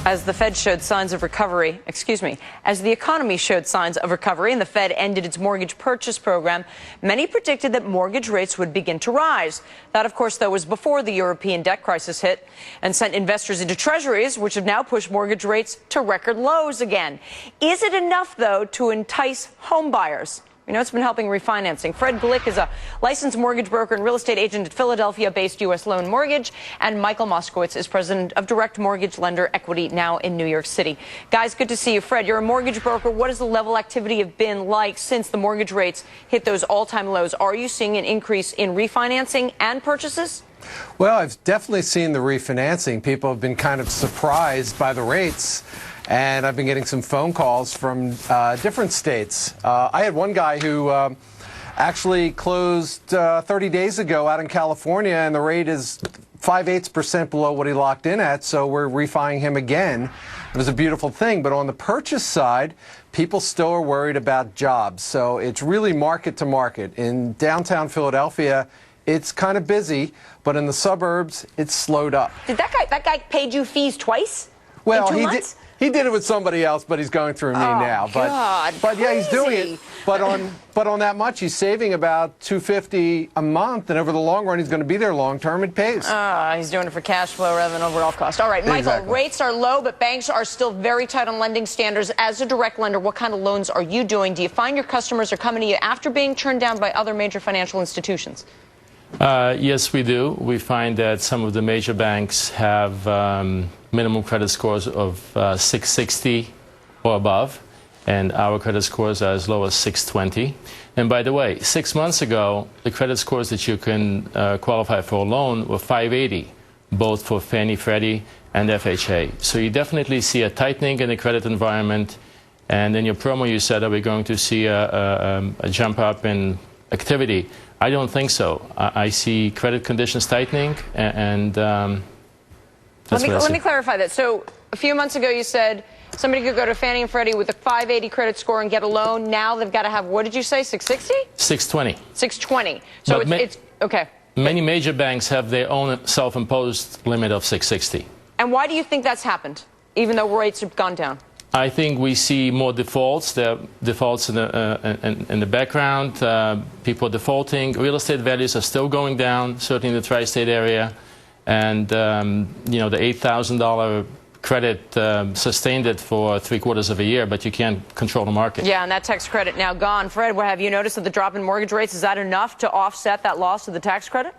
As the Fed showed signs of recovery, as the economy showed signs of recovery and the Fed ended its mortgage purchase program, many predicted that mortgage rates would begin to rise. That, of course, though, was before the European debt crisis hit and sent investors into treasuries, which have now pushed mortgage rates to record lows again. Is it enough, though, to entice home buyers? We know it's been helping refinancing. Fred Glick is a licensed mortgage broker and real estate agent at Philadelphia-based U.S. Loan Mortgage, and Michael Moskowitz is president of Direct Mortgage Lender Equity, now in New York City. Guys, good to see you. Fred, you're a mortgage broker. What has the level activity have been like since the mortgage rates hit those all-time lows? Are you seeing an increase in refinancing and purchases? Well, I've definitely seen the refinancing. People have been kind of surprised by the rates. And I've been getting some phone calls from different states. I had one guy who actually closed 30 days ago out in California, and the rate is 5/8% below what he locked in at, so we're refining him again. It was a beautiful thing. But on the purchase side, people still are worried about jobs. So it's really market to market. In downtown Philadelphia, it's kind of busy, but in the suburbs, it's slowed up. Did that guy paid you fees twice? Well, in 2 months? He did it with somebody else, but he's going through me now. But yeah, he's doing it. But on that much, he's saving about $250 a month, and over the long run, he's going to be there long term. It pays. He's doing it for cash flow rather than overall cost. All right, Michael, exactly. Rates are low, but banks are still very tight on lending standards. As a direct lender, what kind of loans are you doing? Do you find your customers are coming to you after being turned down by other major financial institutions? Yes, we do. We find that some of the major banks have minimum credit scores of 660 or above, and our credit scores are as low as 620. And by the way, 6 months ago, the credit scores that you can qualify for a loan were 580, both for Fannie, Freddie, and FHA. So you definitely see a tightening in the credit environment. And in your promo, you said, are we going to see a jump up in activity? I don't think so. I see credit conditions tightening, and let me clarify that. So a few months ago, you said somebody could go to Fannie and Freddie with a 580 credit score and get a loan. Now they've got to have, what did you say, 660? 620. 620. So it's okay. Many major banks have their own self-imposed limit of 660. And why do you think that's happened, even though rates have gone down? I think we see more defaults. There are defaults in the background. People are defaulting. Real estate values are still going down, certainly in the tri-state area. And, you know, the $8,000 credit sustained it for 3/4 of a year, but you can't control the market. Yeah, and that tax credit now gone. Fred, have you noticed that the drop in mortgage rates, is that enough to offset that loss of the tax credit?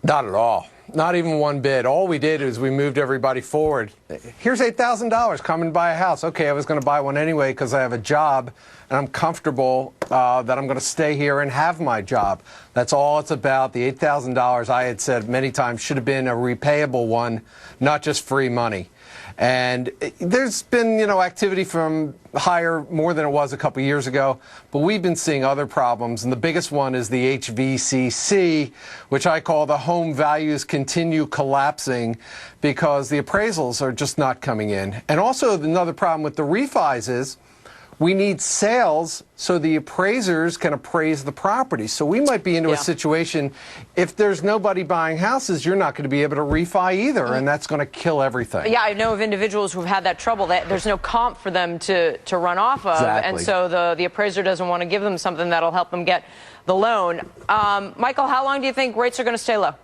Not at all. Not even one bit. All we did is we moved everybody forward. Here's $8,000. Come and buy a house. Okay, I was going to buy one anyway because I have a job and I'm comfortable that I'm going to stay here and have my job. That's all it's about. The $8,000, I had said many times, should have been a repayable one, not just free money. And there's been, you know, activity from higher more than it was a couple years ago, but we've been seeing other problems, and the biggest one is the HVCC, which I call the home values continue collapsing because the appraisals are just not coming in. And also another problem with the refis is we need sales so the appraisers can appraise the property. So we might be into a situation, if there's nobody buying houses, you're not going to be able to refi either, and that's going to kill everything. Yeah, I know of individuals who've had that trouble. There's no comp for them to run off of, and so the appraiser doesn't want to give them something that'll help them get the loan. Michael, how long do you think rates are going to stay low?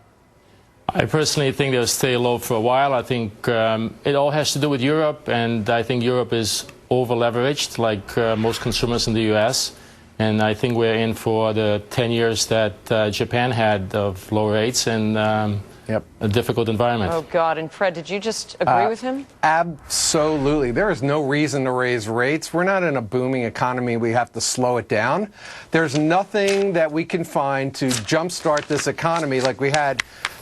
I personally think they'll stay low for a while. I think it all has to do with Europe, and I think Europe is over-leveraged, like most consumers in the U.S., and I think we're in for the 10 years that Japan had of low rates and a difficult environment. Oh, God. And Fred, did you just agree with him? Absolutely. There is no reason to raise rates. We're not in a booming economy. We have to slow it down. There's nothing that we can find to jumpstart this economy like we had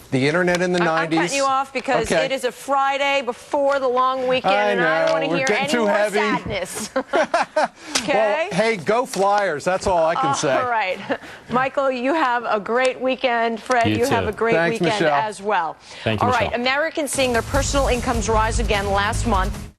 the internet in the 90s. I'm cutting you off because it is a Friday before the long weekend, and I don't want to hear any more sadness. Okay? Well, hey, go Flyers. That's all I can say. All right. Michael, you have a great weekend. Fred, you have a great weekend as well. Thank you, All right. Americans seeing their personal incomes rise again last month.